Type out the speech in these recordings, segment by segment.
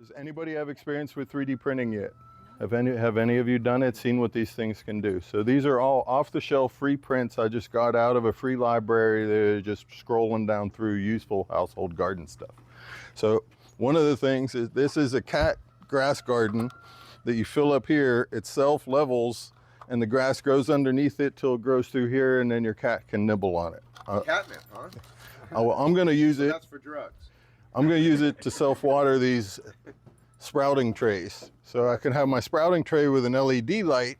Does anybody have experience with 3D printing yet? Have any of you done it, seen what these things can do? So these are all off-the-shelf free prints I just got out of a free library. They're just scrolling down through useful household garden stuff. So one of the things is this is a cat grass garden that you fill up here. It self-levels and the grass grows underneath it till it grows through here, and then your cat can nibble on it. Catnip, huh? I'm going to use it. That's for drugs. I'm going to use it to self-water these sprouting trays. So I can have my sprouting tray with an LED light,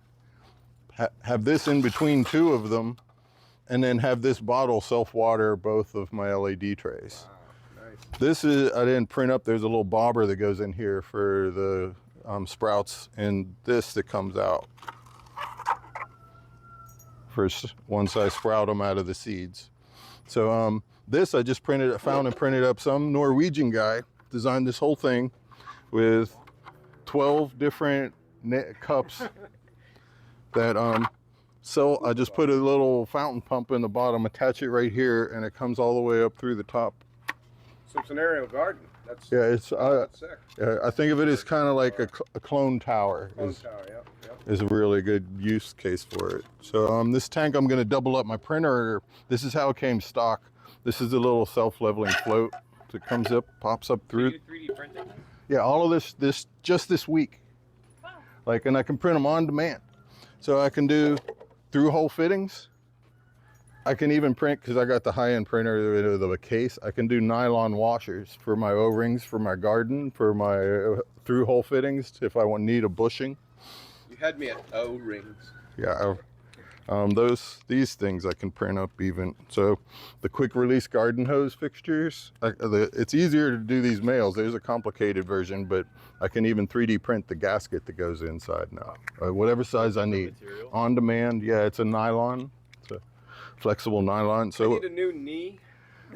have this in between two of them, and then have this bottle self-water both of my LED trays. Wow, nice. This is, I didn't print up, there's a little bobber that goes in here for the sprouts, and this that comes out for once I sprout them out of the seeds. So this I just found and printed up. Some Norwegian guy designed this whole thing with 12 different cups that so I just put a little fountain pump in the bottom, attach it right here, and it comes all the way up through the top. So it's an aerial garden. That's, yeah, it's that's sick. I think of it as kind of like a clone tower. Is a really good use case for it. So this tank, I'm going to double up my printer. This is how it came stock. This is a little self-leveling float that comes up, pops up through. 3D printing? Yeah, all of this just this week. Wow. Like, and I can print them on demand. So I can do through-hole fittings. I can even print, because I got the high-end printer with a case, I can do nylon washers for my O-rings, for my garden, for my through-hole fittings, if I need a bushing. You had me at O-rings. Yeah, these things I can print up even. So the quick release garden hose fixtures, it's easier to do these males. There's a complicated version, but I can even 3D print the gasket that goes inside now. Whatever size I need. Material? On demand, yeah, it's a nylon. It's a flexible nylon. So I need a new knee.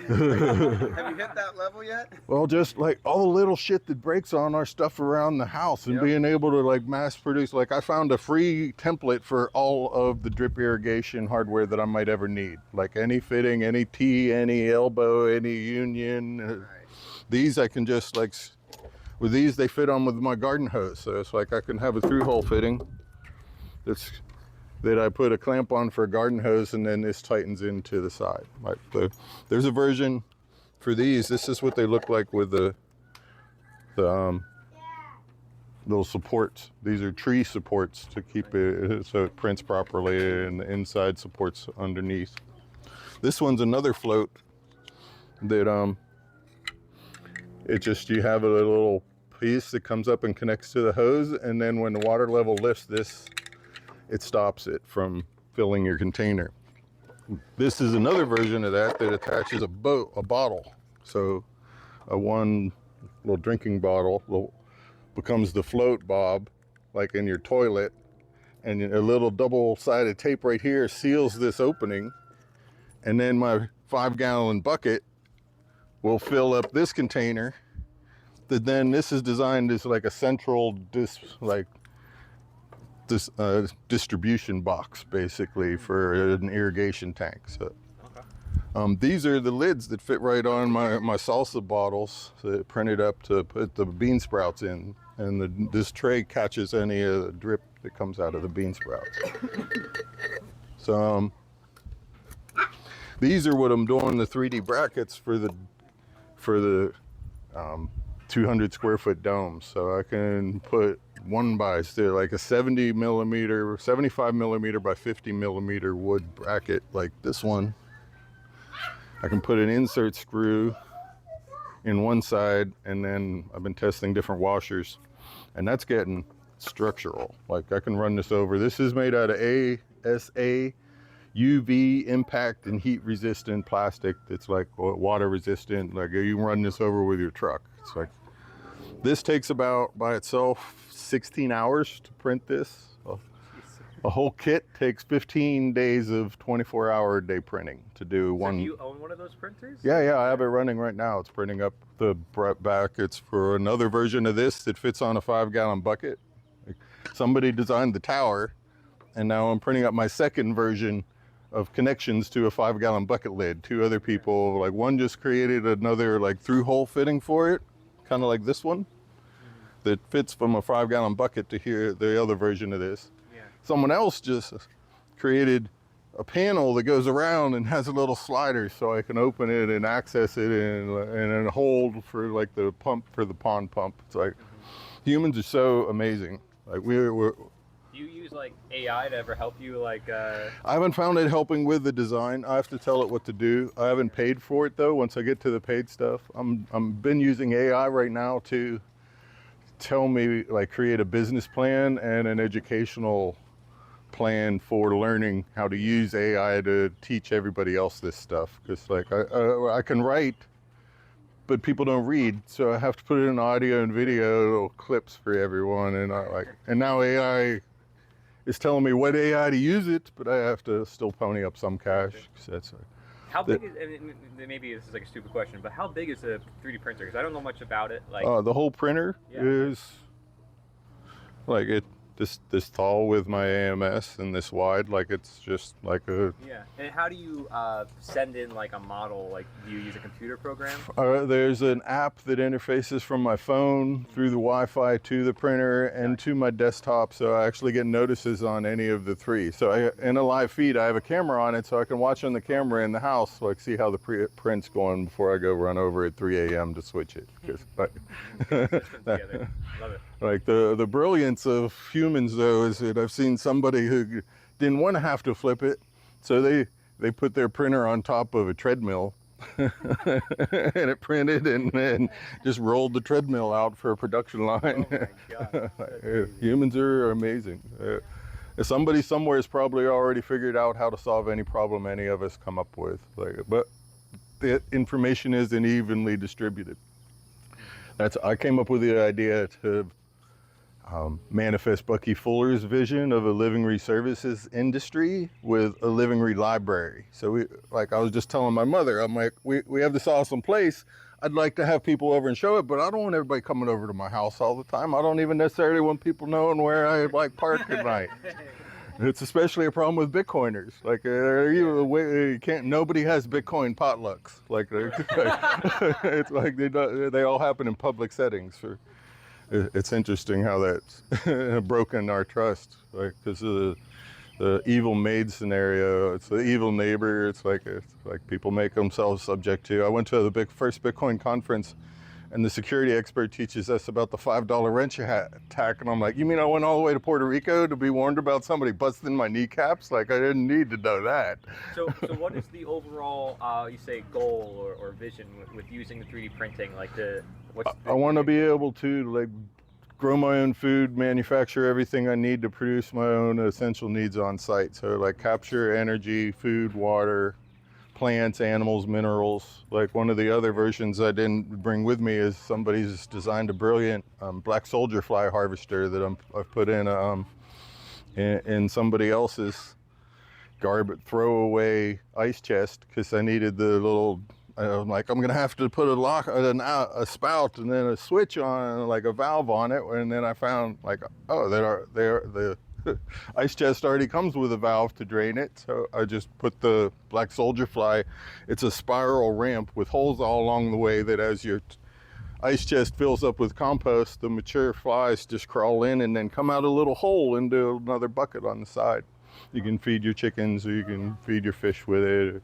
Have you hit that level yet? well, just like all the little shit that breaks on our stuff around the house, and Yep. being able to like mass produce. Like I found a free template for all of the drip irrigation hardware that I might ever need. Like any fitting, any T, any elbow, any union. Nice. These I can just like, with these they fit on with my garden hose. So it's like I can have a through hole fitting that I put a clamp on for a garden hose, and then this tightens into the side. Like there's a version for these. This is what they look like with the little supports. These are tree supports to keep it so it prints properly, and the inside supports underneath. This one's another float that it just, you have a little piece that comes up and connects to the hose, and then when the water level lifts it stops it from filling your container. This is another version of that attaches a bottle. So one little drinking bottle becomes the float bob, like in your toilet, and a little double-sided tape right here seals this opening, and then my 5-gallon bucket will fill up this container. Then this is designed as like a central distribution box, basically, for an irrigation tank. So these are the lids that fit right on my salsa bottles that printed up to put the bean sprouts in, and this tray catches any of the drip that comes out of the bean sprouts. So these are what I'm doing, the 3D brackets for the 200 square foot domes. So I can put like a 75 millimeter by 50 millimeter wood bracket like this one. I can put an insert screw in one side, and then I've been testing different washers, and that's getting structural. Like I can run this over. This is made out of ASA UV impact and heat resistant plastic that's like water resistant. Like you can run this over with your truck. It's like, this takes about by itself 16 hours to print this. A whole kit takes 15 days of 24-hour a day printing to do one. So do you own one of those printers? Yeah, I have it running right now. It's printing up the back. It's for another version of this that fits on a 5-gallon bucket. Somebody designed the tower, and now I'm printing up my second version of connections to a 5-gallon bucket lid. 2 other people, like one just created another like through hole fitting for it, kind of like this one. that fits from a 5-gallon bucket to here, the other version of this. Yeah. Someone else just created a panel that goes around and has a little slider so I can open it and access it and hold for like the pump for the pond pump. It's like humans are so amazing. Like we're Do you use like AI to ever help you like I haven't found it helping with the design. I have to tell it what to do. I haven't paid for it though. Once I get to the paid stuff, I'm been using AI right now to tell me, like, create a business plan and an educational plan for learning how to use AI to teach everybody else this stuff. Because like I can write, but people don't read, so I have to put it in audio and video clips for everyone. And now AI is telling me what AI to use it, but I have to still pony up some cash. 'Cause that's how big is, and maybe this is like a stupid question, but how big is a 3D printer? Because I don't know much about it. Like the whole printer is like this tall with my AMS and this wide. Like it's just like a And how do you send in like a model? Like do you use a computer program? There's an app that interfaces from my phone through the Wi-Fi to the printer and to my desktop, so I actually get notices on any of the three. So in a live feed, I have a camera on it, so I can watch on the camera in the house, like see how the print's going before I go run over at 3 a.m. to switch it. Like, Love it. like the brilliance of humans though is that I've seen somebody who didn't want to have to flip it, so they put their printer on top of a treadmill and it printed and then just rolled the treadmill out for a production line. Oh my God. Humans are amazing. Somebody somewhere has probably already figured out how to solve any problem any of us come up with. But the information isn't evenly distributed. I came up with the idea to manifest Bucky Fuller's vision of a living re-services industry with a living re-library. So I was just telling my mother, I'm like, we have this awesome place. I'd like to have people over and show it, but I don't want everybody coming over to my house all the time. I don't even necessarily want people knowing where I like park at night. It's especially a problem with Bitcoiners. Like, you can't. Nobody has Bitcoin potlucks. Like, it's like they all happen in public settings. It's interesting how that's broken our trust. Like, because of the evil maid scenario, it's the evil neighbor. It's like people make themselves subject to. I went to the first Bitcoin conference, and the security expert teaches us about the $5 wrench attack, and I'm like, you mean I went all the way to Puerto Rico to be warned about somebody busting my kneecaps? Like, I didn't need to know that. So what is the overall, you say, goal or vision with using the 3D printing? Like I want to be able to like grow my own food, manufacture everything I need to produce my own essential needs on site. So like capture energy, food, water, plants, animals, minerals. Like one of the other versions I didn't bring with me is somebody's designed a brilliant black soldier fly harvester that I've put in somebody else's throwaway ice chest because I needed the little. I'm like, I'm gonna have to put a spout and then a switch on, like a valve on it, and then I found like, oh, the ice chest already comes with a valve to drain it, so I just put the black soldier fly. It's a spiral ramp with holes all along the way that as your ice chest fills up with compost, the mature flies just crawl in and then come out a little hole into another bucket on the side. You can feed your chickens or you can feed your fish with it.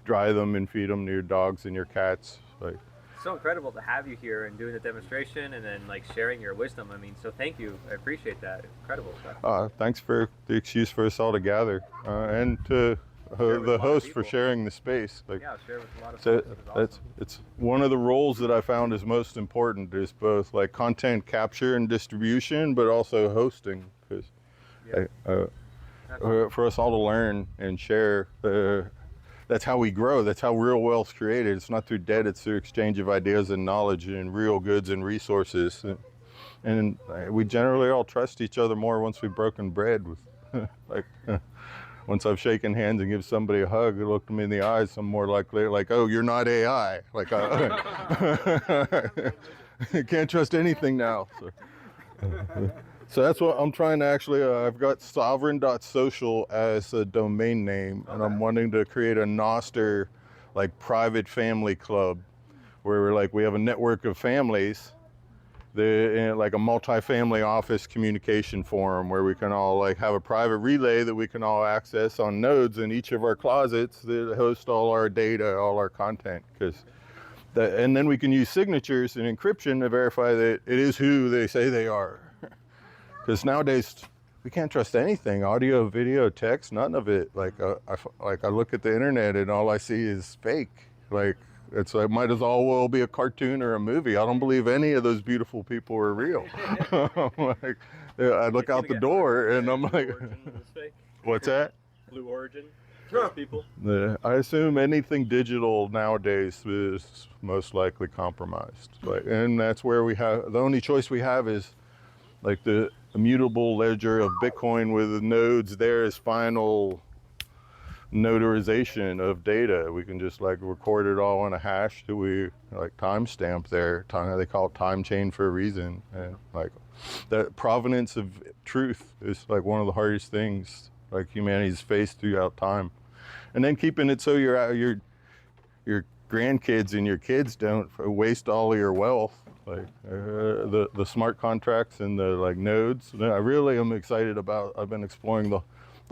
Dry them and feed them to your dogs and your cats. Like, so incredible to have you here and doing the demonstration and then like sharing your wisdom. I mean, so thank you. I appreciate that. Incredible stuff. Thanks for the excuse for us all to gather and to the host for sharing the space. Like, yeah, share with a lot of folks. Awesome. It's one of the roles that I found is most important is both like content capture and distribution, but also hosting. Because for us all to learn and share. That's how we grow. That's how real wealth's created. It's not through debt, it's through exchange of ideas and knowledge and real goods and resources. And we generally all trust each other more once we've broken bread. Once I've shaken hands and give somebody a hug, and looked them in the eyes, I'm more likely like, oh, you're not AI. Like, can't trust anything now. So that's what I'm trying to actually, I've got sovereign.social as a domain name, and I'm wanting to create a Noster, like private family club, where we have a network of families like a multi-family office communication forum where we can all like have a private relay that we can all access on nodes in each of our closets that host all our data, all our content. And then we can use signatures and encryption to verify that it is who they say they are. Because nowadays we can't trust anything, audio, video, text, none of it. Like I look at the internet and all I see is fake. Like it's like might as well be a cartoon or a movie. I don't believe any of those beautiful people are real. Like, yeah, I look out the door and I'm like, what's that? Blue Origin. People. I assume anything digital nowadays is most likely compromised. Like, and that's where we have the only choice we have is like the immutable ledger of Bitcoin with the nodes there as final notarization of data. We can just like record it all on a hash that we like timestamp there. They call it time chain for a reason. And like that provenance of truth is like one of the hardest things like humanity's faced throughout time. And then keeping it so your grandkids and your kids don't waste all of your wealth. Like the smart contracts and the like nodes. I really am excited about. I've been exploring the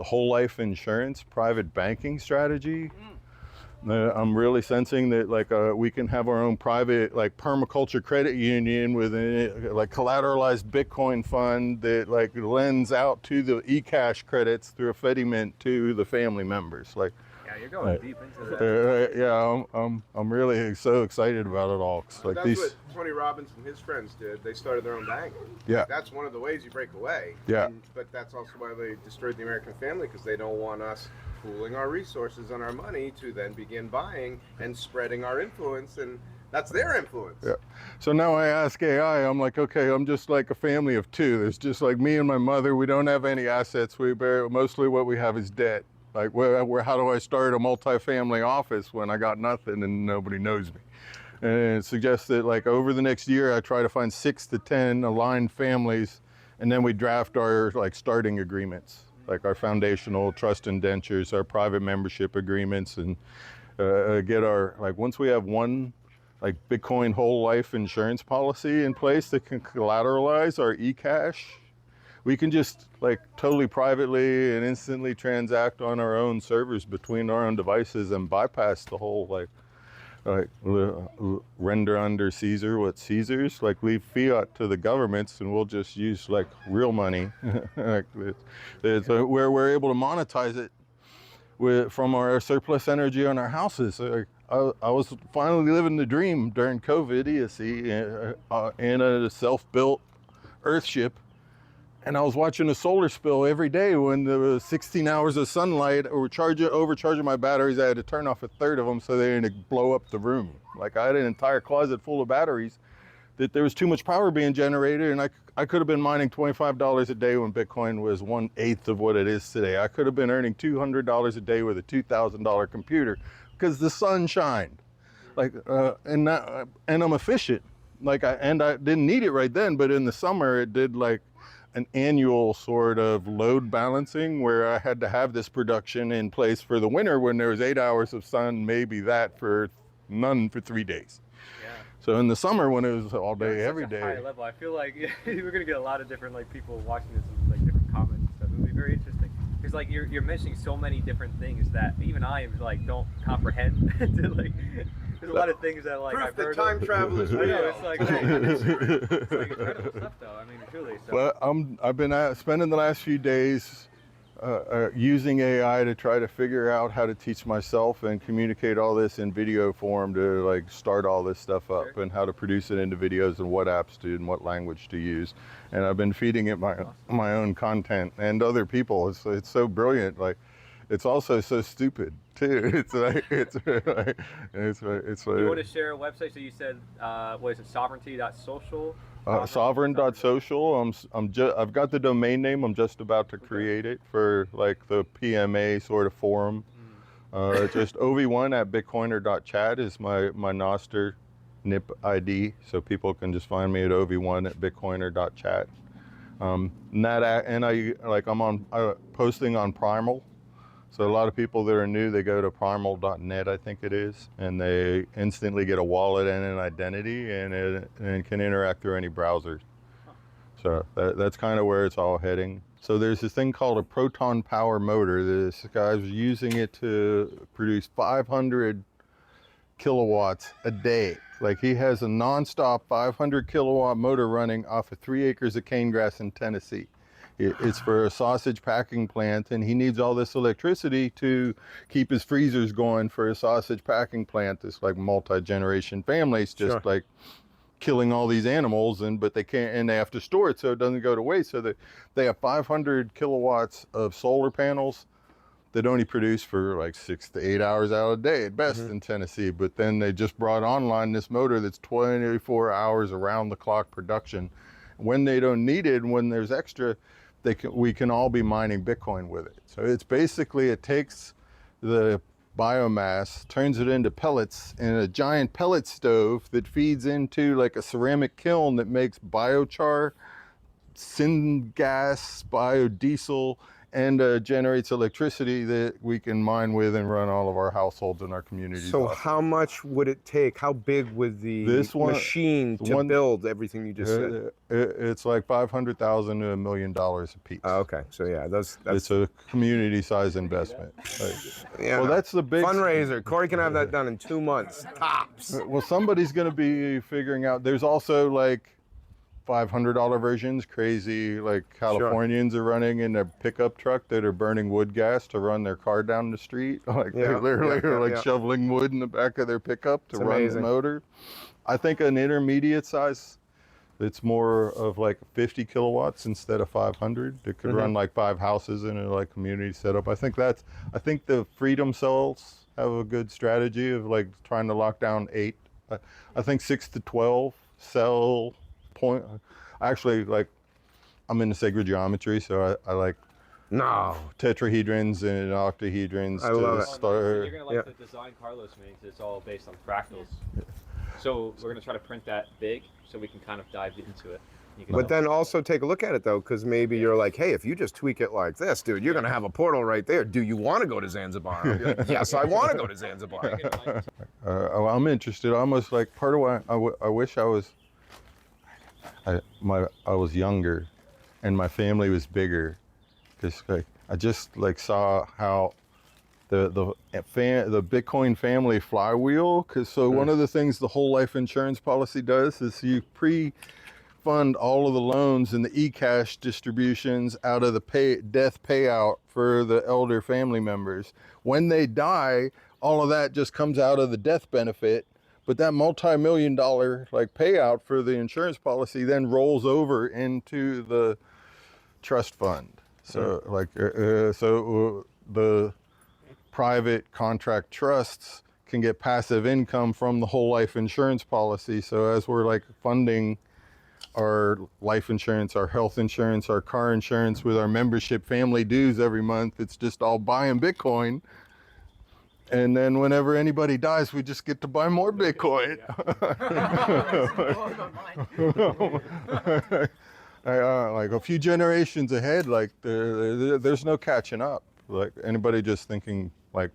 whole life insurance private banking strategy. I'm really sensing that like we can have our own private like permaculture credit union with a like collateralized Bitcoin fund that like lends out to the eCash credits through a Fediment to the family members. Like, yeah, you're going deep into that. Yeah, I'm really so excited about it all. Like that's what Tony Robbins and his friends did. They started their own bank. Yeah, that's one of the ways you break away. Yeah, but that's also why they destroyed the American family, because they don't want us pooling our resources and our money to then begin buying and spreading our influence, and that's their influence. Yeah. So now I ask AI, I'm like, okay, I'm just like a family of two. There's just like me and my mother. We don't have any assets. Mostly what we have is debt. Like, how do I start a multi-family office when I got nothing and nobody knows me? And it suggests that like over the next year, I try to find 6 to 10 aligned families, and then we draft our like starting agreements, like our foundational trust indentures, our private membership agreements, and get our, like once we have one like Bitcoin whole life insurance policy in place that can collateralize our eCash, we can just like totally privately and instantly transact on our own servers between our own devices and bypass the whole like render under Caesar what Caesar's, like leave fiat to the governments and we'll just use like real money. Like where we're able to monetize it from our surplus energy on our houses. I was finally living the dream during COVID, you see, in a self-built Earthship. And I was watching a solar spill every day when there was 16 hours of sunlight overcharging my batteries. I had to turn off a third of them so they didn't blow up the room. Like I had an entire closet full of batteries that there was too much power being generated, and I could have been mining $25 a day when Bitcoin was 1/8 of what it is today. I could have been earning $200 a day with a $2,000 computer because the sun shined. Like, and I'm efficient. Like I didn't need it right then, but in the summer it did like an annual sort of load balancing where I had to have this production in place for the winter when there was 8 hours of sun, maybe that for none for 3 days. Yeah. So in the summer when it was all day, every day. High level. I feel like we're gonna get a lot of different like people watching this and like different comments and stuff. It'll be very interesting because like you're mentioning so many different things that even I am like don't comprehend. Like, there's a lot of things that like proof I've that heard time travel is real. I know, it's like incredible stuff though. I mean, truly. So. Well, I've been spending the last few days using AI to try to figure out how to teach myself and communicate all this in video form to like start all this stuff up. Sure. And how to produce it into videos and what apps to and what language to use. And I've been feeding it my own content and other people. It's so brilliant. Like, it's also so stupid too. It's like it's You want to share a website? So you said what is it? Sovereignty.social. Sovereign.social. I've got the domain name. I'm just about to create it for like the PMA sort of forum. Just OV1 at bitcoiner.chat is my Noster NIP ID, so people can just find me at OV1 at bitcoiner.chat. I'm posting on Primal. So a lot of people that are new, they go to primal.net, I think it is, and they instantly get a wallet and an identity, and can interact through any browser. So that's kind of where it's all heading. So there's this thing called a proton power motor. This guy's using it to produce 500 kilowatts a day. Like, he has a nonstop 500 kilowatt motor running off of 3 acres of cane grass in Tennessee. It's for a sausage packing plant, and he needs all this electricity to keep his freezers going for a sausage packing plant. It's like multi-generation families, just Sure. like killing all these animals, but they can't, and they have to store it so it doesn't go to waste. So they have 500 kilowatts of solar panels that only produce for like 6 to 8 hours out of the day at best in Tennessee. But then they just brought online this motor that's 24 hours around the clock production. When they don't need it, when there's extra, we can all be mining Bitcoin with it. So it's basically, it takes the biomass, turns it into pellets in a giant pellet stove that feeds into like a ceramic kiln that makes biochar, syngas, biodiesel, and generates electricity that we can mine with and run all of our households and our communities So off. how much would it take? How big would the machine to build everything you just said? It's like $500,000 to $1 million a piece. Oh, okay, so yeah, that's It's a community-sized investment. yeah. Well, that's the big fundraiser. Corey can have that done in 2 months tops. Well, somebody's going to be figuring out. There's also like $500 versions, crazy, like Californians are running in their pickup truck that are burning wood gas to run their car down the street. Like they literally are shoveling wood in the back of their pickup to run the motor. I think an intermediate size, it's more of like 50 kilowatts instead of 500. It could run like 5 houses in a like community setup. I think the Freedom cells have a good strategy of like trying to lock down 8. I think 6 to 12 cell point. Actually, like, I'm into sacred geometry, so I like tetrahedrons and octahedrons. I love it. So you're gonna like the design Carlos makes. It's all based on fractals. So we're gonna try to print that big so we can kind of dive into it. But then also take a look at it though, because maybe you're like, hey, if you just tweak it like this, dude, you're gonna have a portal right there. Do you want to go to Zanzibar? I'll be like, yes, I want to go to Zanzibar. I'm interested. Almost like part of why I wish I was younger, and my family was bigger, because like I just like saw how the Bitcoin family flywheel. Because one of the things the whole life insurance policy does is you fund all of the loans and the e-cash distributions out of the death payout for the elder family members. When they die, all of that just comes out of the death benefit. But that multi-million-dollar like payout for the insurance policy then rolls over into the trust fund. So the private contract trusts can get passive income from the whole life insurance policy. So as we're like funding our life insurance, our health insurance, our car insurance with our membership family dues every month, it's just all buying Bitcoin. And then whenever anybody dies, we just get to buy more Bitcoin. Like a few generations ahead, like there's no catching up. Like anybody just thinking like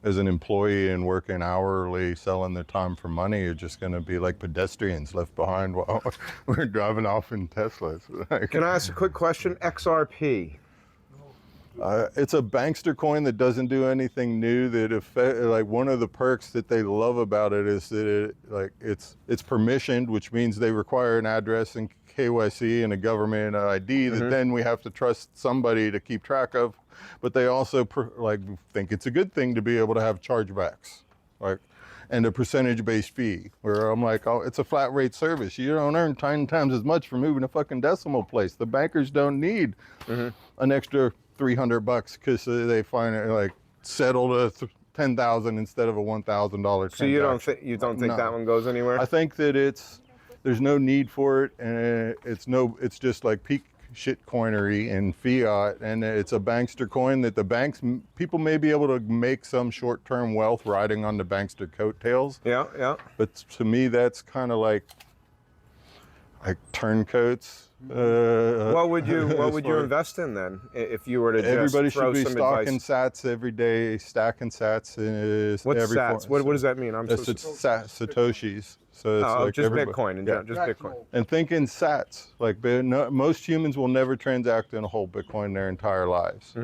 as an employee and working hourly, selling their time for money, are just going to be like pedestrians left behind while we're driving off in Teslas. Can I ask a quick question? XRP. It's a bankster coin that doesn't do anything new. Like one of the perks that they love about it is that it's permissioned, which means they require an address and KYC and a government ID that then we have to trust somebody to keep track of. But they also think it's a good thing to be able to have chargebacks, and a percentage-based fee. Where I'm like, oh, it's a flat rate service. You don't earn 10 times as much for moving a fucking decimal place. The bankers don't need an extra $300 because they find it like settled to $10,000 instead of a $1,000 transaction. So you don't think that one goes anywhere? I think that there's no need for it, and it's just like peak shit coinery and fiat, and it's a bankster coin that people may be able to make some short-term wealth riding on the bankster coattails. Yeah. But to me, that's kind of like, like turncoats. What would you for- invest in then if you were to Everybody just throw should be some stocking advice? sats every day, stacking sats. What's every sats? What does that mean? It's Satoshis. So it's Oh, like just everybody. Bitcoin and Yeah. just Bitcoin. And think in sats. Like most humans will never transact in a whole Bitcoin their entire lives.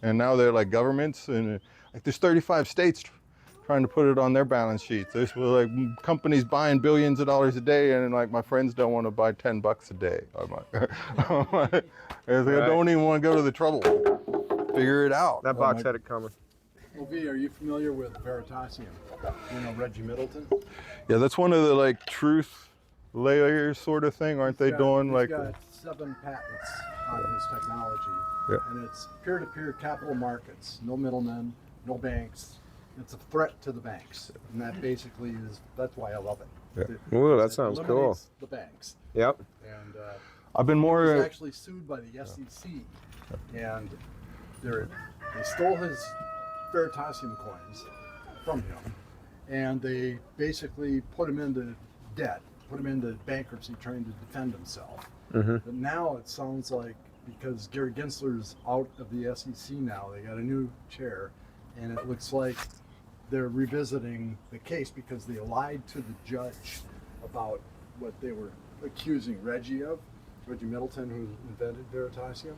And now they're like governments, and like there's 35 states trying to put it on their balance sheets. There's like companies buying billions of dollars a day, and like my friends don't want to buy $10 a day. I'm like, I don't even want to go to the trouble. Figure it out. That box had it coming. Well, V, are you familiar with Veritasium? You know Reggie Middleton? Yeah, that's one of the like truth layers sort of thing, aren't they doing? He's Like, got 7 patents on his technology. Yeah. And it's peer-to-peer capital markets. No middlemen, no banks. It's a threat to the banks. And that basically that's why I love it. Yeah. Ooh, that It sounds cool. eliminates the banks. Yep. And I've been he was more. actually sued by the SEC. And they stole his Veritasium coins from him. And they basically put him into debt, put him into bankruptcy trying to defend himself. But now it sounds like, because Gary Gensler's out of the SEC now, they got a new chair, and it looks like they're revisiting the case because they lied to the judge about what they were accusing Reggie Middleton, who invented Veritasium,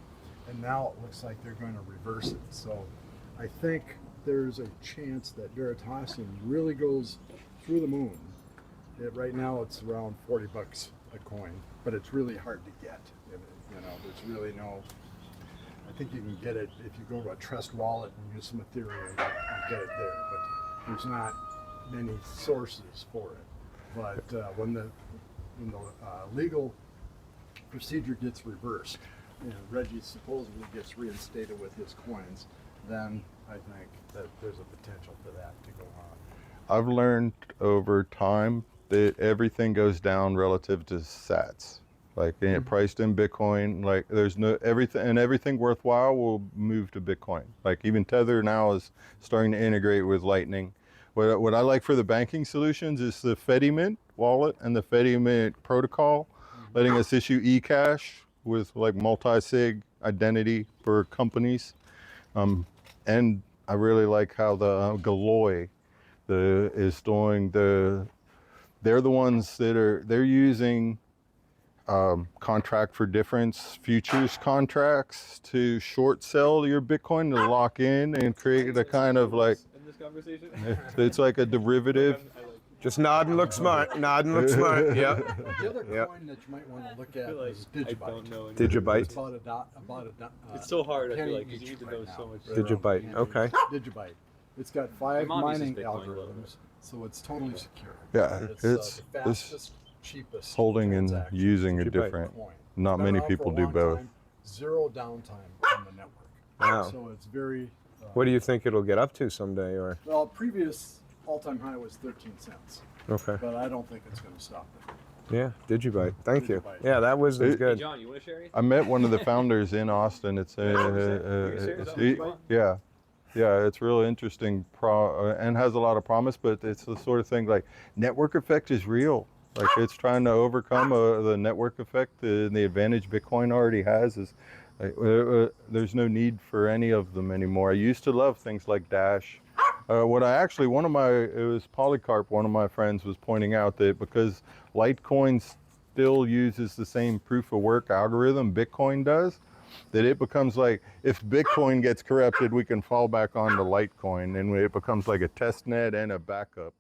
and now it looks like they're going to reverse it. So I think there's a chance that Veritasium really goes through the moon. Right now it's around $40 a coin, but it's really hard to get. You know, there's really no. I think you can get it if you go to a Trust wallet and use some Ethereum. You get it there, but there's not many sources for it. But when the legal procedure gets reversed, Reggie supposedly gets reinstated with his coins, then I think that there's a potential for that to go on. I've learned over time that everything goes down relative to sats. Like priced in Bitcoin, like there's no everything worthwhile will move to Bitcoin. Like even Tether now is starting to integrate with Lightning. What I like for the banking solutions is the Fedimint wallet and the Fedimint protocol, letting us issue eCash with like multi-sig identity for companies. And I really like how the Galoy is doing they're the ones they're using contract for difference futures contracts to short sell your Bitcoin to lock in and create a kind of like in this conversation. it's like a derivative. Just nod and look smart. Nod and look smart. Yeah. The other Yep. coin that you might want to look at feel like is I Digibyte. don't know. It's Digibyte. about a It's so hard. I penny feel like 'cause you each need to right know now. so much. Digibyte. Penny Okay. each. Digibyte. It's got 5 My mom uses mining Bitcoin, though. algorithms, so it's totally secure. Yeah, It's it's the fastest, cheapest holding and transaction using a Digibyte. different. coin. Not Been many around for people a do long both. time, 0 downtime on the network. Wow. So it's very. What do you think it'll get up to someday, or? Well, previous all-time high was 13 cents, Okay. but I don't think it's going to stop it. Yeah, Digibyte. Thank you. Digibyte. Yeah, that wisdom's Hey, good. John, you want to share anything? I met one of the founders in Austin. It's yeah, it's really interesting and has a lot of promise. But it's the sort of thing like network effect is real. Like it's trying to overcome the network effect. The advantage Bitcoin already has is there's no need for any of them anymore. I used to love things like Dash. It was Polycarp, one of my friends was pointing out that because Litecoin still uses the same proof of work algorithm Bitcoin does, that it becomes like, if Bitcoin gets corrupted, we can fall back onto Litecoin, and it becomes like a test net and a backup.